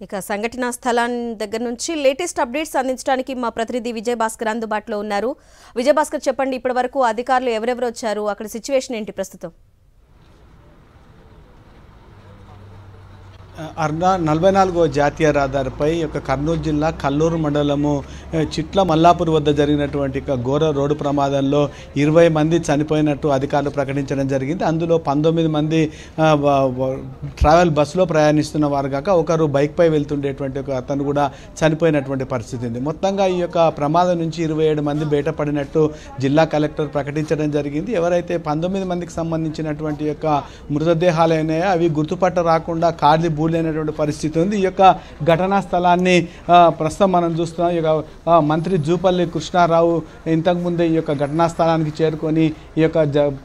ఇక సంఘటనా స్థలం దగ్గర నుంచి లేటెస్ట్ అప్డేట్స్ అందించడానికి మా ప్రతినిధి విజయ్ భాస్కర్ అందుబాటులో ఉన్నారు. విజయ్ భాస్కర్, చెప్పండి, ఇప్పటివరకు అధికారులు ఎవరెవరు వచ్చారు, అక్కడ సిచ్యువేషన్ ఏంటి ప్రస్తుతం? అర్నా 44వ జాతీయ రహదారిపై కర్నూలు జిల్లా కల్లూరు మండలము చిట్ల మల్లాపూర్ వద్ద జరిగినటువంటి ఘోర రోడ్డు ప్రమాదంలో 20 మంది చనిపోయినట్టు అధికారులు ప్రకటించడం జరిగింది. అందులో 19 మంది ట్రావెల్ బస్సులో ప్రయాణిస్తున్న వారు కాక ఒకరు బైక్పై వెళ్తుండేటువంటి అతను కూడా చనిపోయినటువంటి పరిస్థితి ఉంది. మొత్తంగా ఈ ప్రమాదం నుంచి 27 మంది బయటపడినట్టు జిల్లా కలెక్టర్ ప్రకటించడం జరిగింది. ఎవరైతే 19 మందికి సంబంధించినటువంటి మృతదేహాలు అయినాయో అవి గుర్తుపట్ట రాకుండా కార్లు లేనటువంటి పరిస్థితి ఉంది. ఈ ఘటనా స్థలాన్ని ప్రస్తుతం మనం చూస్తున్నాం. మంత్రి జూపల్లి కృష్ణారావు ఇంతకుముందే ఈ ఘటనా స్థలానికి చేరుకొని ఈ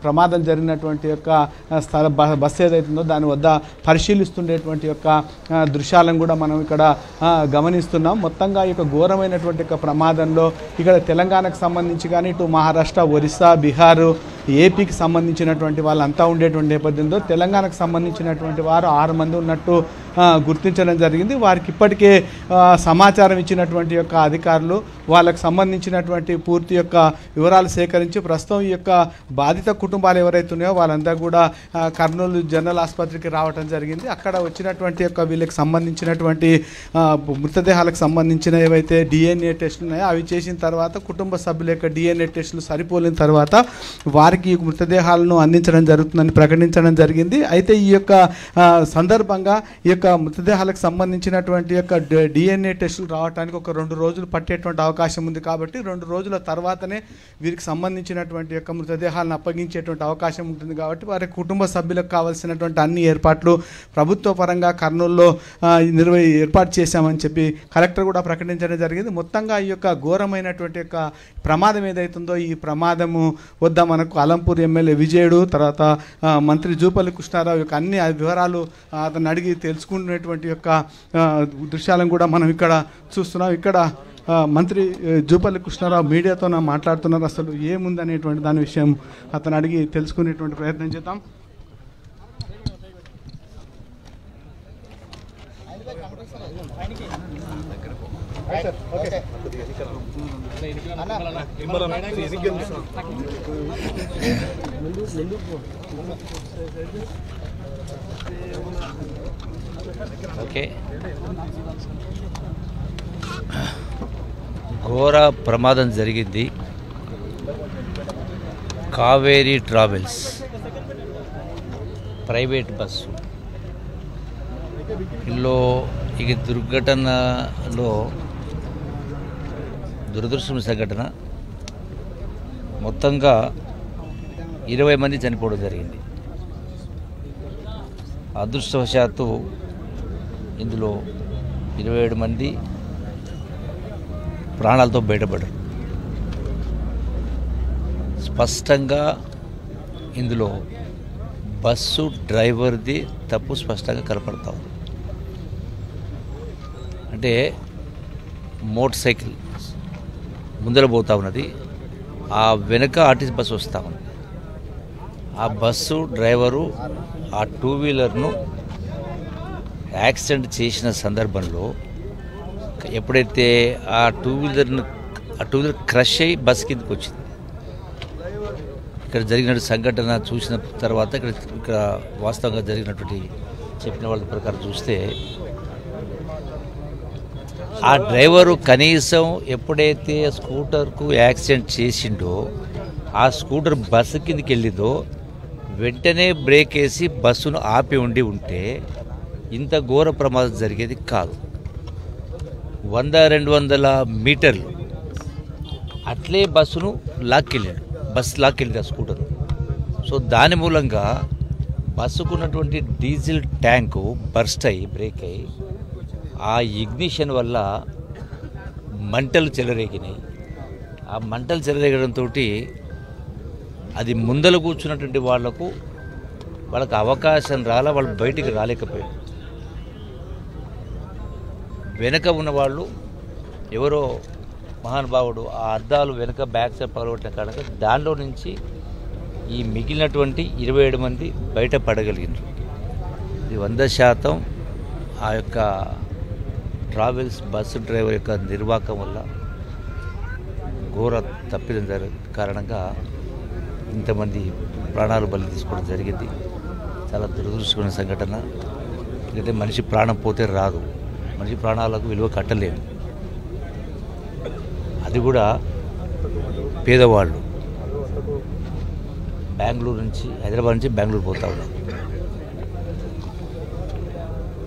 ప్రమాదం జరిగినటువంటి స్థల బస్సు ఏదైతుందో దాని వద్ద పరిశీలిస్తుండేటువంటి దృశ్యాలను కూడా మనం ఇక్కడ గమనిస్తున్నాం. మొత్తంగా ఈ ఘోరమైనటువంటి ప్రమాదంలో ఇక్కడ తెలంగాణకు సంబంధించి కానీ ఇటు మహారాష్ట్ర, ఒరిస్సా, బీహారు, ఏపీకి సంబంధించినటువంటి వాళ్ళంతా ఉండేటువంటి నేపథ్యంలో తెలంగాణకు సంబంధించినటువంటి వారు 6 మంది ఉన్నట్టు గుర్తించడం జరిగింది. వారికి ఇప్పటికే సమాచారం ఇచ్చినటువంటి అధికారులు వాళ్ళకు సంబంధించినటువంటి పూర్తి వివరాలు సేకరించి ప్రస్తుతం ఈ బాధిత కుటుంబాలు ఎవరైతే ఉన్నాయో వాళ్ళంతా కూడా కర్నూలు జనరల్ ఆసుపత్రికి రావడం జరిగింది. అక్కడ వచ్చినటువంటి వీళ్ళకి సంబంధించినటువంటి మృతదేహాలకు సంబంధించిన ఏవైతే DNA టెస్టులు ఉన్నాయో అవి చేసిన తర్వాత కుటుంబ సభ్యుల DNA టెస్టులు సరిపోలిన తర్వాత వారికి మృతదేహాలను అందించడం జరుగుతుందని ప్రకటించడం జరిగింది. అయితే ఈ సందర్భంగా ఈ మృతదేహాలకు సంబంధించినటువంటి DNA టెస్టులు రావడానికి ఒక 2 రోజులు పట్టేటువంటి అవకాశం ఉంది. కాబట్టి 2 రోజుల తర్వాతనే వీరికి సంబంధించినటువంటి మృతదేహాలను అప్పగించేటువంటి అవకాశం ఉంటుంది. కాబట్టి వారి కుటుంబ సభ్యులకు కావాల్సినటువంటి అన్ని ఏర్పాట్లు ప్రభుత్వ పరంగా కర్నూలులో ఏర్పాటు చేశామని చెప్పి కలెక్టర్ కూడా ప్రకటించడం జరిగింది. మొత్తంగా ఈ ఘోరమైనటువంటి ప్రమాదం ఏదైతుందో ఈ ప్రమాదము వద్ద మనకు అలంపూర్ ఎమ్మెల్యే విజయుడు, తర్వాత మంత్రి జూపల్లి కృష్ణారావు అన్ని వివరాలు అతను అడిగి తెలుసుకునేటువంటి దృశ్యాలను కూడా మనం ఇక్కడ చూస్తున్నాం. ఇక్కడ మంత్రి జూపల్లి కృష్ణారావు మీడియాతో మాట్లాడుతున్నారు. అసలు ఏముందనేటువంటి దాని విషయం అతను అడిగి తెలుసుకునేటువంటి ప్రయత్నం చేద్దాం. ఓకే, ఘోర ప్రమాదం జరిగింది. కావేరీ ట్రావెల్స్ ప్రైవేట్ బస్సు ఇందులో ఈ దుర్ఘటనలో దురదృష్టమైన సంఘటన. మొత్తంగా 20 మంది చనిపోవడం జరిగింది. అదృష్టవశాత్తు ఇందులో 27 మంది ప్రాణాలతో బయటపడ్డారు. స్పష్టంగా ఇందులో బస్సు డ్రైవర్ది తప్పు స్పష్టంగా కనపడతా ఉంది. అంటే మోటార్ సైకిల్ ముందర పోతా ఉన్నది, ఆ వెనక ఆర్టీసీ బస్సు వస్తూ ఉంది. ఆ బస్సు డ్రైవరు ఆ 2 వీలర్ను యాక్సిడెంట్ చేసిన సందర్భంలో ఎప్పుడైతే ఆ 2 వీలర్ క్రష్ అయ్యి బస్ కిందకి వచ్చింది. ఇక్కడ జరిగిన సంఘటన చూసిన తర్వాత ఇక్కడ వాస్తవంగా జరిగినటువంటి చెప్పిన వాళ్ళ ప్రకారం చూస్తే ఆ డ్రైవరు కనీసం ఎప్పుడైతే స్కూటర్కు యాక్సిడెంట్ చేసిండో ఆ స్కూటర్ బస్సు కిందకి వెళ్ళిందో వెంటనే బ్రేక్ వేసి బస్సును ఆపి ఉంటే ఇంత ఘోర ప్రమాదం జరిగేది కాదు. 100-200 మీటర్లు అట్లే బస్సును లాక్కెళ్ళాడు, లాక్కెళ్ళింది ఆ స్కూటర్. సో దాని మూలంగా బస్సుకున్నటువంటి డీజిల్ ట్యాంకు బర్స్ట్ అయ్యి బ్రేక్ అయ్యి ఆ ఇగ్నిషన్ వల్ల మంటలు చెలరేగినాయి. ఆ మంటలు చెలరేగడంతో అది ముందర కూర్చున్నటువంటి వాళ్ళకు అవకాశం వాళ్ళు బయటికి రాలేకపోయారు. వెనక ఉన్న వాళ్ళు ఎవరో మహానుభావుడు ఆ అద్దాలు వెనక బ్యాక్ సైడ్ పగలగొట్టిన కనుక దానిలో నుంచి ఈ మిగిలినటువంటి 27 మంది బయట పడగలిగినారు. ఇది 100% ఆ యొక్క ట్రావెల్స్ బస్సు డ్రైవర్ యొక్క నిర్వాహకం వల్ల ఘోర తప్పిదం కారణంగా ఇంతమంది ప్రాణాలు బలి తీసుకోవడం జరిగింది. చాలా దురదృష్టకరమైన సంఘటన. ఎందుకంటే మనిషి ప్రాణం పోతే రాదు, మనిషి ప్రాణాలకు విలువ కట్టలేము. అది కూడా పేదవాళ్ళు బెంగళూరు నుంచి, హైదరాబాద్ నుంచి బెంగళూరు పోతా ఉన్నారు.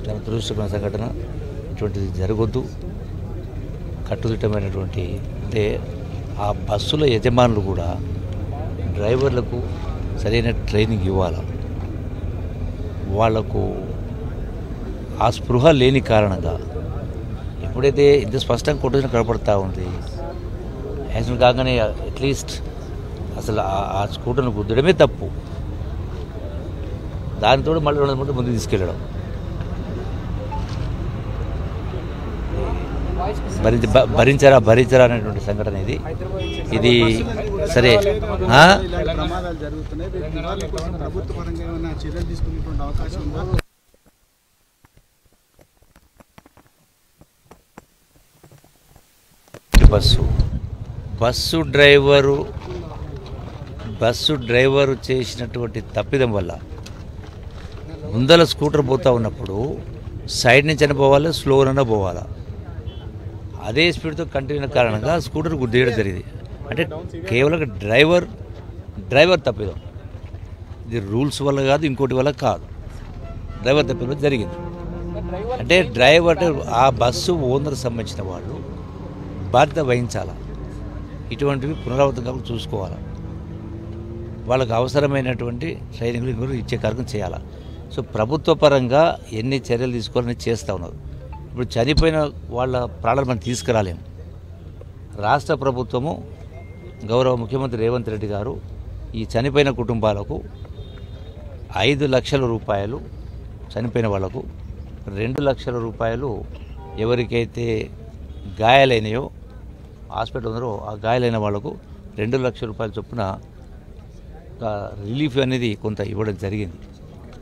చాలా దురదృష్టకరమైన సంఘటన. ఇటువంటిది జరగొద్దు. కట్టుదిట్టమైనటువంటి అంటే ఆ బస్సుల యజమానులు కూడా డ్రైవర్లకు సరైన ట్రైనింగ్ ఇవ్వాలి. వాళ్లకు ఆ స్పృహ లేని కారణంగా ఎప్పుడైతే ఇంత స్పష్టంగా కొట్టుకుని కనపడతా ఉంది, యాక్సిడెంట్ కాగానే అట్లీస్ట్ అసలు ఆ స్కూటర్ను గుద్దడమే తప్పు. దానితో మళ్ళీ 200 మంది ముందుకు తీసుకెళ్ళడం భరించరా అనేటువంటి సంఘటన ఇది సరే. బస్సు డ్రైవరు చేసినటువంటి తప్పిదం వల్ల ముందల స్కూటర్ పోతూ ఉన్నప్పుడు సైడ్ నుంచి అయినా పోవాలి, స్లోనైనా పోవాలా. అదే స్పీడ్తో కంటిన్యూ కారణంగా స్కూటర్ గుద్దేయడం జరిగింది. అంటే కేవలం డ్రైవర్ తప్పిదం. ఇది రూల్స్ వల్ల కాదు, ఇంకోటి వల్ల కాదు, డ్రైవర్ తప్పిదం జరిగింది. అంటే డ్రైవర్ ఆ బస్సు ఓనర్ సంబంధించిన వాళ్ళు బాధ్యత వహించాలా. ఇటువంటివి పునరావృతం కాకుండా చూసుకోవాలి. వాళ్ళకు అవసరమైనటువంటి ట్రైనింగ్లు ఇచ్చే కార్యక్రమం చేయాలి. సో ప్రభుత్వ పరంగా ఎన్ని చర్యలు తీసుకోవాలని చేస్తూ ఉన్నారు. ఇప్పుడు చనిపోయిన వాళ్ళ ప్రాణాలు మనం తీసుకురాలేము. రాష్ట్ర ప్రభుత్వము గౌరవ ముఖ్యమంత్రి రేవంత్ రెడ్డి గారు ఈ చనిపోయిన కుటుంబాలకు 5 లక్షల రూపాయలు, చనిపోయిన వాళ్లకు 2 లక్షల రూపాయలు, ఎవరికైతే గాయాలైనాయో హాస్పిటల్ ఉన్నారో ఆ గాయాలైన వాళ్లకు 2 లక్షల రూపాయల చొప్పున రిలీఫ్ అనేది కొంత ఇవ్వడం జరిగింది.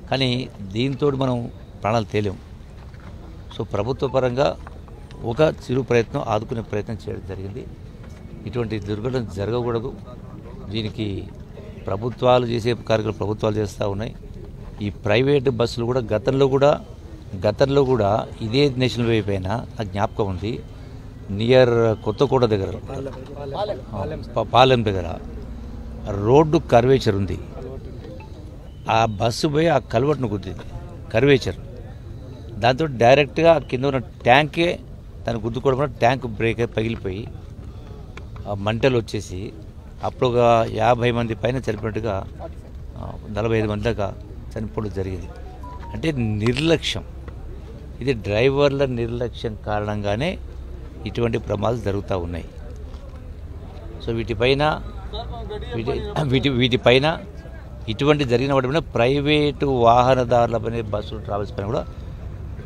కానీ దీంతో మనం ప్రాణాలు తేలేము. సో ప్రభుత్వ పరంగా ఒక చిరు ప్రయత్నం, ఆదుకునే ప్రయత్నం చేయడం జరిగింది. ఇటువంటి దుర్ఘటన జరగకూడదు. దీనికి ప్రభుత్వాలు చేసే కార్యక్రమాలు ప్రభుత్వాలు చేస్తూ ఉన్నాయి. ఈ ప్రైవేటు బస్సులు కూడా గతంలో కూడా ఇదే నేషనల్ హైవే పైన నాకు జ్ఞాపకం ఉంది, నియర్ కొత్తకోట దగ్గర, పాలెం దగ్గర రోడ్డు కర్వేచర్ ఉంది. ఆ బస్సు పోయి ఆ కల్వర్ట్ను గుద్దింది, కర్వేచర్. దాంతో డైరెక్ట్గా కింద ఉన్న ట్యాంకే దాన్ని గుద్దుకోవడం, ట్యాంక్ బ్రేక్ పగిలిపోయి ఆ మంటలు వచ్చేసి అప్పుడు ఒక 50 మంది పైన చనిపోయినట్టుగా, 45 మంది దాకా చనిపోవడం జరిగింది. అంటే నిర్లక్ష్యం, ఇది డ్రైవర్ల నిర్లక్ష్యం కారణంగానే ఇటువంటి ప్రమాదాలు జరుగుతూ ఉన్నాయి. సో వీటిపైన ఇటువంటి జరిగిన వాటి మీద ప్రైవేటు వాహనదారుల పైన, బస్సులు, ట్రావెల్స్ పైన కూడా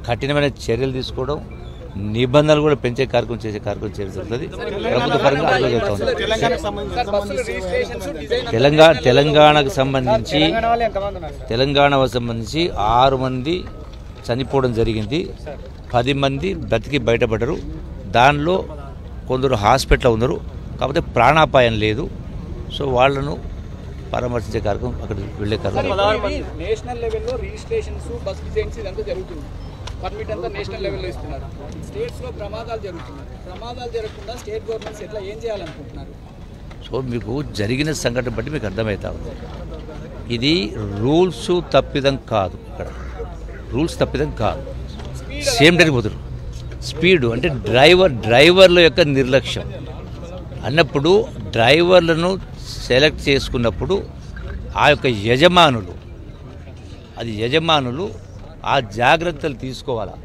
కఠినమైన చర్యలు తీసుకోవడం, నిబంధనలు కూడా పెంచే కార్యక్రమం చేయడం జరుగుతుంది. ప్రభుత్వ పరంగా అడుగుతుంది. తెలంగాణకు సంబంధించి 6 మంది చనిపోవడం జరిగింది, 10 మంది బ్రతికి బయటపడ్డారు. దానిలో కొందరు హాస్పిటల్లో ఉన్నారు, కాకపోతే ప్రాణాపాయం లేదు. సో వాళ్ళను పరామర్శించే కార్యక్రమం, అక్కడ వెళ్ళే కార్యక్రమం. నేషనల్ లెవెల్లో రిజిస్ట్రేషన్స్, బస్ డిజైన్స్ ఇదంతా జరుగుతుంది. పర్మిట్ అంతా నేషనల్ లెవెల్లో ఇస్తున్నారు. స్టేట్స్లో ప్రమాదాలు జరుగుతున్నాయి. ప్రమాదాలు జరగకుండా స్టేట్ గవర్నమెంట్స్ ఎట్లా ఏం చేయాలనుకుంటున్నారు? సో మీకు జరిగిన సంఘటన బట్టి మీకు అర్థమవుతా ఉంది, ఇది రూల్స్ తప్పిదం కాదు. ఇక్కడ రూల్స్ తప్పిదం కాదు, సేమ్ టైం పోతున్నారు. స్పీడు అంటే డ్రైవర్ల యొక్క నిర్లక్ష్యం అన్నప్పుడు, డ్రైవర్లను సెలెక్ట్ చేసుకున్నప్పుడు ఆ యొక్క యజమానులు ఆ జాగ్రత్తలు తీసుకోవాలా.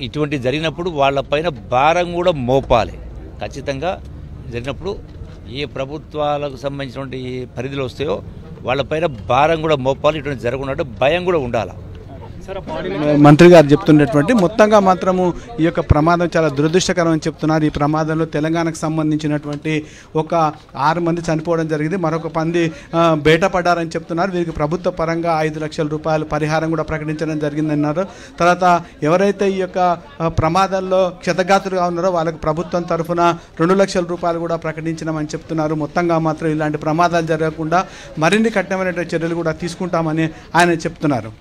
ఇటువంటి జరిగినప్పుడు వాళ్ళపైన భారం కూడా మోపాలి. ఖచ్చితంగా జరిగినప్పుడు ఏ ప్రభుత్వాలకు సంబంధించినటువంటి పరిధిలో వస్తాయో వాళ్ళపైన భారం కూడా మోపాలి. ఇటువంటి జరగకుండా భయం కూడా ఉండాలి. మంత్రి గారు చెప్తున్నటువంటి మొత్తంగా మాత్రము ఈ యొక్క ప్రమాదం చాలా దురదృష్టకరం అని చెప్తున్నారు. ఈ ప్రమాదంలో తెలంగాణకు సంబంధించినటువంటి ఒక 6 మంది చనిపోవడం జరిగింది, మరొక 10 బయటపడ్డారని చెప్తున్నారు. వీరికి ప్రభుత్వ పరంగా 5 లక్షల రూపాయలు పరిహారం కూడా ప్రకటించడం జరిగిందన్నారు. తర్వాత ఎవరైతే ఈ యొక్క ప్రమాదంలో క్షతగాతులుగా ఉన్నారో వాళ్ళకి ప్రభుత్వం తరఫున 2 లక్షల రూపాయలు కూడా ప్రకటించమని చెప్తున్నారు. మొత్తంగా మాత్రం ఇలాంటి ప్రమాదాలు జరగకుండా మరిన్ని కఠినమైనటువంటి చర్యలు కూడా తీసుకుంటామని ఆయన చెప్తున్నారు.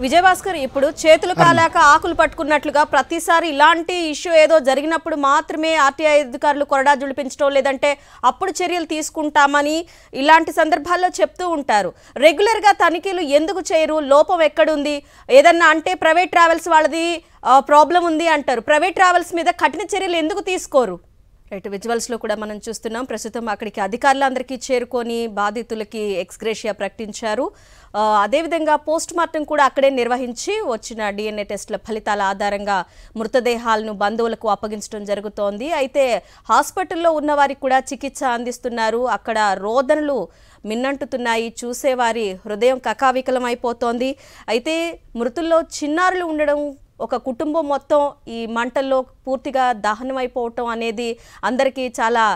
విజయభాస్కర్, ఇప్పుడు చేతులు కాలాక ఆకులు పట్టుకున్నట్లుగా ప్రతిసారి ఇలాంటి ఇష్యూ ఏదో జరిగినప్పుడు మాత్రమే ఆర్టీఐ అధికారులు కొరడా జులిపించడం, లేదంటే అప్పుడు చర్యలు తీసుకుంటామని ఇలాంటి సందర్భాల్లో చెప్తూ ఉంటారు. రెగ్యులర్గా తనిఖీలు ఎందుకు చేయరు? లోపం ఎక్కడుంది? ఏదన్నా అంటే ప్రైవేట్ ట్రావెల్స్ వాళ్ళది ప్రాబ్లం ఉంది అంటారు. ప్రైవేట్ ట్రావెల్స్ మీద కఠిన చర్యలు ఎందుకు తీసుకోరు? రైట్, విజువల్స్లో కూడా మనం చూస్తున్నాం. ప్రస్తుతం అక్కడికి అధికారులందరికీ చేరుకొని బాధితులకి ఎక్స్గ్రేషియా ప్రకటించారు. అదేవిధంగా పోస్ట్ మార్టం కూడా అక్కడే నిర్వహించి వచ్చిన DNA టెస్టుల ఫలితాల ఆధారంగా మృతదేహాలను బంధువులకు అప్పగించడం జరుగుతోంది. అయితే హాస్పిటల్లో ఉన్నవారికి కూడా చికిత్స అందిస్తున్నారు. అక్కడ రోదనలు మిన్నంటుతున్నాయి. చూసేవారి హృదయం కకావికలం అయిపోతోంది. అయితే మృతుల్లో చిన్నారులు ఉండడం, ఒక కుటుంబం మొత్తం ఈ మంటల్లో పూర్తిగా దహనం అయిపోవటం అనేది అందరికీ చాలా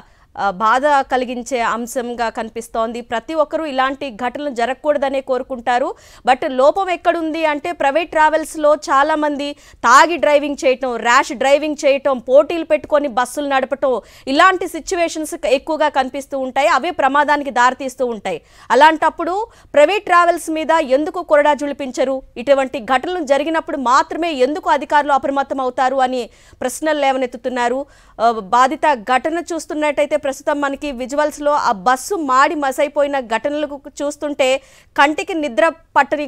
బాధ కలిగించే అంశంగా కనిపిస్తోంది. ప్రతి ఒక్కరూ ఇలాంటి ఘటనలు జరగకూడదనే కోరుకుంటారు. బట్ లోపం ఎక్కడుంది అంటే ప్రైవేట్ ట్రావెల్స్లో చాలామంది తాగి డ్రైవింగ్ చేయటం, ర్యాష్ డ్రైవింగ్ చేయటం, పోటీలు పెట్టుకొని బస్సులు నడపటం, ఇలాంటి సిచ్యువేషన్స్ ఎక్కువగా కనిపిస్తూ ఉంటాయి. అవే ప్రమాదానికి దారితీస్తూ ఉంటాయి. అలాంటప్పుడు ప్రైవేట్ ట్రావెల్స్ మీద ఎందుకు కొరడా జులిపించరు? ఇటువంటి ఘటనలు జరిగినప్పుడు మాత్రమే ఎందుకు అధికారులు అప్రమత్తం అవుతారు అని ప్రశ్నలు లేవనెత్తుతున్నారు. బాధిత ఘటన చూస్తున్నట్టయితే ప్రస్తుతం మనకి విజువల్స్లో ఆ బస్సు మాడి మసైపోయిన ఘటనలకు చూస్తుంటే కంటికి నిద్ర పట్టని,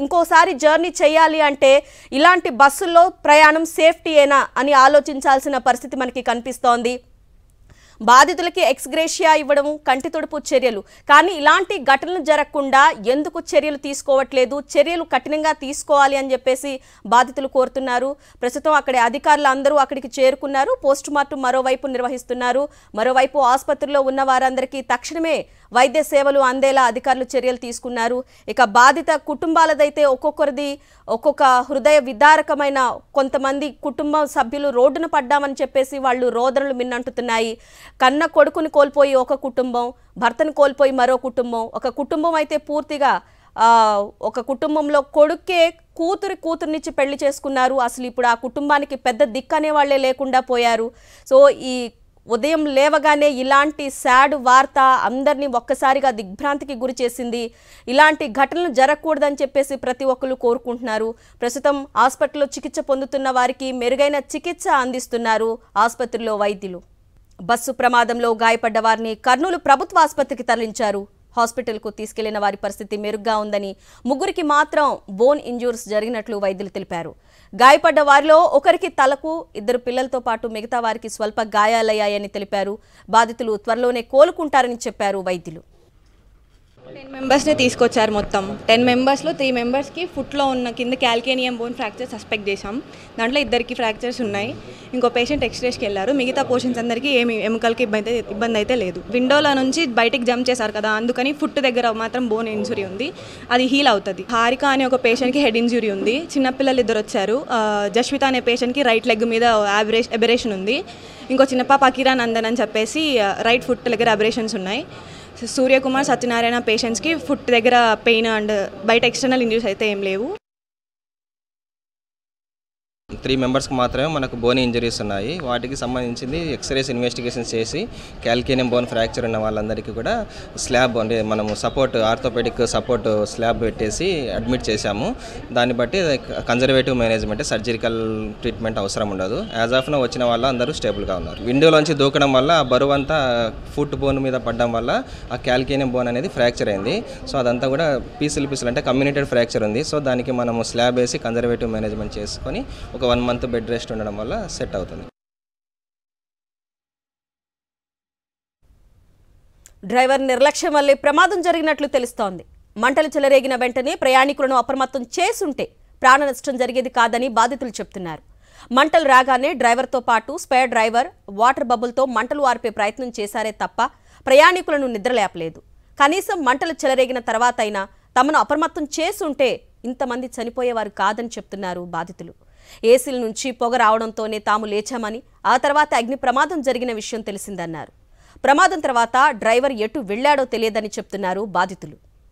ఇంకోసారి జర్నీ చేయాలి అంటే ఇలాంటి బస్సుల్లో ప్రయాణం సేఫ్టీయేనా అని ఆలోచించాల్సిన పరిస్థితి మనకి కనిపిస్తోంది. బాధితులకి ఎక్స్గ్రేషియా ఇవ్వడం, కంటి తుడుపు చర్యలు, కానీ ఇలాంటి ఘటనలు జరగకుండా ఎందుకు చర్యలు తీసుకోవట్లేదు? చర్యలు కఠినంగా తీసుకోవాలి అని చెప్పేసి బాధితులు కోరుతున్నారు. ప్రస్తుతం అక్కడి అధికారులు అందరూ అక్కడికి చేరుకున్నారు. పోస్ట్ మార్టం మరోవైపు నిర్వహిస్తున్నారు. మరోవైపు ఆసుపత్రిలో ఉన్న వారందరికీ తక్షణమే వైద్య సేవలు అందేలా అధికారులు చర్యలు తీసుకున్నారు. ఇక బాధిత కుటుంబాలదైతే ఒక్కొక్కరిది ఒక్కొక్క హృదయ విదారకమైన, కొంతమంది కుటుంబ సభ్యులు రోడ్డున పడ్డామని చెప్పేసి వాళ్ళు రోదనలు మిన్నంటుతున్నాయి. కన్న కొడుకుని కోల్పోయి ఒక కుటుంబం, భర్తను కోల్పోయి మరో కుటుంబం, ఒక కుటుంబం అయితే పూర్తిగా ఒక కుటుంబంలో కొడుకే కూతురునిచ్చి పెళ్లి చేసుకున్నారు. అసలు ఇప్పుడు ఆ కుటుంబానికి పెద్ద దిక్కనే వాళ్లే లేకుండా పోయారు. సో ఈ ఉదయం లేవగానే ఇలాంటి సాడ్ వార్త అందరినీ ఒక్కసారిగా దిగ్భ్రాంతికి గురి చేసింది. ఇలాంటి ఘటనలు జరగకూడదని చెప్పేసి ప్రతి ఒక్కరు కోరుకుంటున్నారు. ప్రస్తుతం హాస్పిటల్లో చికిత్స పొందుతున్న వారికి మెరుగైన చికిత్స అందిస్తున్నారు ఆసుపత్రిలో వైద్యులు. బస్సు ప్రమాదంలో గాయపడ్డ వారిని కర్నూలు ప్రభుత్వ ఆసుపత్రికి తరలించారు. హాస్పిటల్కు తీసుకెళ్లిన వారి పరిస్థితి మెరుగ్గా ఉందని, ముగ్గురికి మాత్రం బోన్ ఇంజూరీస్ జరిగినట్లు వైద్యులు తెలిపారు. గాయపడ్డ వారిలో ఒకరికి తలకు, 2 పిల్లలతో పాటు మిగతా వారికి స్వల్ప గాయాలయ్యాయని తెలిపారు. బాధితులు త్వరలోనే కోలుకుంటారని చెప్పారు వైద్యులు. 10 మెంబర్స్ని తీసుకొచ్చారు. మొత్తం 10 మెంబర్స్లో 3 మెంబర్స్కి ఫుట్లో ఉన్న కింద క్యాల్కేనియం బోన్ ఫ్రాక్చర్ సస్పెక్ట్ చేశాం. దాంట్లో 2కి ఫ్రాక్చర్స్ ఉన్నాయి. ఇంకో పేషెంట్ ఎక్స్రేస్కి వెళ్ళారు. మిగతా పోర్షన్స్ అందరికీ ఏమి ఎముకలకి ఇబ్బంది అయితే లేదు. విండోలో నుంచి బయటికి జంప్ చేశారు కదా, అందుకని ఫుట్ దగ్గర మాత్రం బోన్ ఇంజురీ ఉంది. అది హీల్ అవుతుంది. హారిక అనే ఒక పేషెంట్కి హెడ్ ఇంజురీ ఉంది. చిన్నపిల్లలు 2 వచ్చారు. జస్విత అనే పేషెంట్కి రైట్ లెగ్ మీద అబరేషన్ ఉంది. ఇంకో చిన్న పాప అకిరా నందన్ అని చెప్పేసి రైట్ ఫుట్ దగ్గర అబరేషన్స్ ఉన్నాయి. సూర్యకుమార్, సత్యనారాయణ పేషెంట్స్కి ఫుట్ దగ్గర పెయిన్ అండ్ బయట ఎక్స్టర్నల్ ఇంజరీస్ అయితే ఏం లేవు. 3 మెంబర్స్కి మాత్రమే మనకు బోన్ ఇంజరీస్ ఉన్నాయి. వాటికి సంబంధించింది ఎక్స్రేస్ ఇన్వెస్టిగేషన్స్ చేసి క్యాల్కేనియం బోన్ ఫ్రాక్చర్ ఉన్న వాళ్ళందరికీ కూడా స్లాబ్ అంటే మనము సపోర్ట్ ఆర్థోపెడిక్ సపోర్ట్ స్లాబ్ పెట్టేసి అడ్మిట్ చేశాము. దాన్ని బట్టి కన్జర్వేటివ్ మేనేజ్మెంట్, సర్జికల్ ట్రీట్మెంట్ అవసరం ఉండదు. యాజ్ ఆఫ్ నో వచ్చిన వాళ్ళు అందరూ స్టేబుల్గా ఉన్నారు. విండోలోంచి దూకడం వల్ల ఆ బరువు అంతా ఫుట్ బోన్ మీద పడడం వల్ల ఆ క్యాల్కేనియం బోన్ అనేది ఫ్రాక్చర్ అయింది. సో అదంతా కూడా పీసులు అంటే కమ్యూనిటెడ్ ఫ్రాక్చర్ ఉంది. సో దానికి మనము స్లాబ్ వేసి కన్జర్వేటివ్ మేనేజ్మెంట్ చేసుకొని ఒక 1 మంత్ బెడ్ రెస్ట్ ఉండడం వల్ల సెట్ అవుతుంది. డ్రైవర్ నిర్లక్ష్యం వల్లే ప్రమాదం జరిగినట్లు తెలుస్తోంది. మంటలు చెలరేగిన వెంటనే ప్రయాణికులను అప్రమత్తం చేసుంటే ప్రాణ నష్టం జరిగేది కాదని బాధితులు చెబుతున్నారు. మంటలు రాగానే డ్రైవర్తో పాటు స్పేర్ డ్రైవర్ వాటర్ బబుల్తో మంటలు ఆర్పే ప్రయత్నం చేశారే తప్ప ప్రయాణికులను నిద్రలేపలేదు. కనీసం మంటలు చెలరేగిన తర్వాతైనా తమను అప్రమత్తం చేసుంటే ఇంతమంది చనిపోయేవారు కాదని చెప్తున్నారు బాధితులు. ఏసీల నుంచి పొగ రావడంతోనే తాము లేచామని, ఆ తర్వాత అగ్ని ప్రమాదం జరిగిన విషయం తెలిసిందన్నారు. ప్రమాదం తర్వాత డ్రైవర్ ఎటు వెళ్లాడో తెలియదని చెప్తున్నారు బాధితులు.